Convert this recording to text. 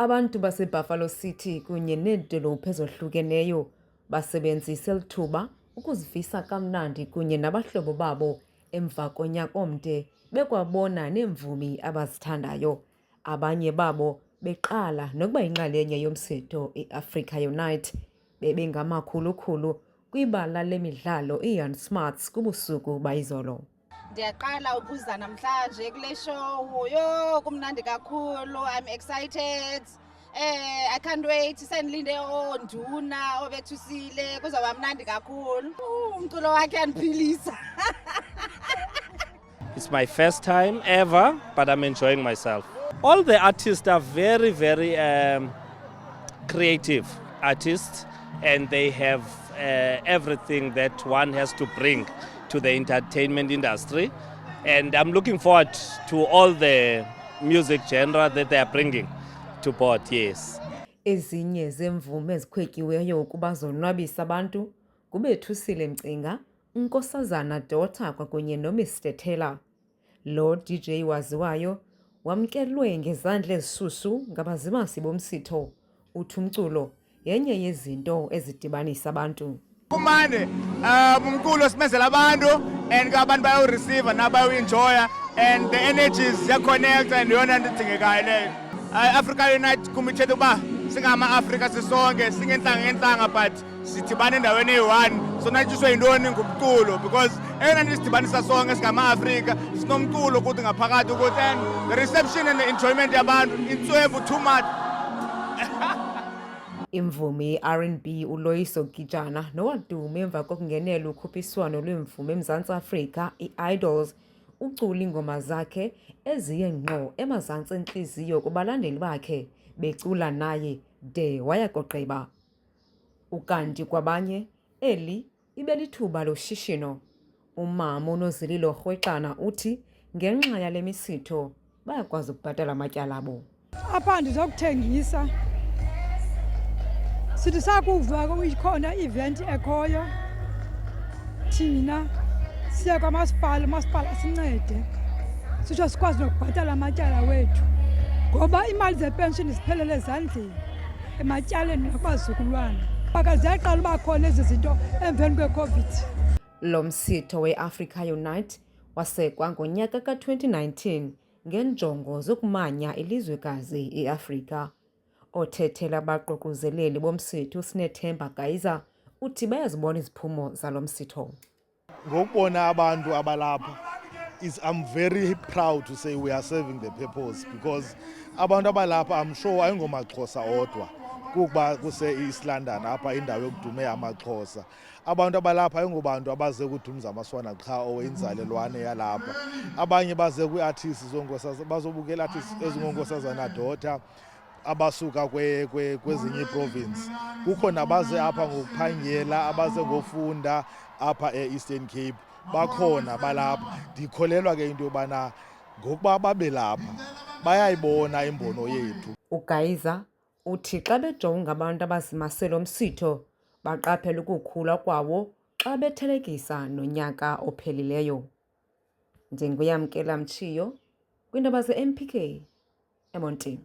Abantu baseBuffalo City kunye needolophu ezohlukeneyo basebenzisa eli thuba ukuzivisa kamnandi kunye nabahlobo babo emva konyaka omde bekwabona neemvumi abazithandayo. Abanye babo beqala nokuba yinxalenye yomsitho iAfrica Unite bebengamakhulu-khulu kwibala lemidlalo iJan Smuts kubusuku bayizolo. Ndiyaqala ukuza namhlanje kule show. Yho, kumnandi kakhulu. I'm excited. I can't wait. Sendilinde oonduna obethusile. Kuzawuba mnandi kakhulu. Umculo wakhe yandiphilisa. It's my first time ever, but I'm enjoying myself. All the artists are very, very creative artists, and they have everything that one has to bring to the entertainment industry. And I'm looking forward to all the music genre that they are bringing to board, yes. Ezinye zemvume ezikhwetyiweyo ukuba zonwabisa abantu nguBethusile Mcinga, uNkosazana Daughter kwakunye noMr Taylor. Lo DJ waziwayo wamkelwe ngezandla ezishushu ngabazimasi bomsitho. Uthi umculo yenye yezinto ezidibanisa abantu. Kumane umculo simenzela abantu and abantu bayawu-receive nabayawu-enjoya and the energies ziyaconnecta and yona nto idingekayo leyo. Africa Unite kumithetha ukuba singama-Afrika sisonke singenhlanga but sidibane endaweni eyi-one sonatshiswe yintoni ngumculo because eyona nto isidibanisa sonke singama-Afrika sinomculo ukuthi ngaphakathi ukuthi and the reception and the enjoyment yabantu intswevu too much. Imvumi R&B uLoyiso Gijana nowadume emva kokungenela ukhuphiswano lwemvume eMzantsi Afrika iIdols ucula ingoma zakhe eziye ngqo emazantsi entliziyo kubalandeli bakhe becula naye de wayakogqiba. Ukanti kwabanye eli ibe lithuba loshishino. Umama uNozililo Rhwexana uthi ngenxa yale misitho bayakwazi ukubhatala amatyala abo. Apha ndizokuthengisa. Sithi sakuva ikhona i-event ekhoyo thina siya kwamasipala, umasipala asincede sitsho sikwazi nokubhatala amatyala wethu ngoba imali zepenshini ziphelele ezandleni ematyaleni nakwazizukulwana akaziyaqala uba khona ezi zinto emveni kweCovid. Lo msitho weAfrica Unite wasekwa ngonyaka ka-2019 ngenjongo zokumanya ilizwekazi iAfrika. Othethela abaququzeleli bomsitho uSinethemba Gaiza uthi bayazibona iziphumo zalo msitho. Ngokubona abantu abalapha, I'm very proud to say we are serving the purpose because abantu abalapha I'm sure ayingomaXhosa odwa kuba kuse-East London apha indawo yokudume amaXhosa. Abantu abalapha ayingobantu abaze kudumza amaswana qha owenzalelwane yalapha. Abanye baze kwi-artists zonkosazana bazobukela artists ezingonkosazana Daughter abasuka kwezinye iprovince. Kukho nabaze apha ngokuphangela, abaze ngofunda apha e-Eastern Cape. Bakhona balapha. Ndikholelwa ke into yobana ngokuba babe lapha bayayibona imbono yethu. UGaiza uthi xa bejonga abantu abazimasela umsitho baqaphela ukukhula kwawo xa bethelekisa nonyaka ophelileyo. NdinguYamkela Mchiyo kwiindaba ze-MPK eMontini.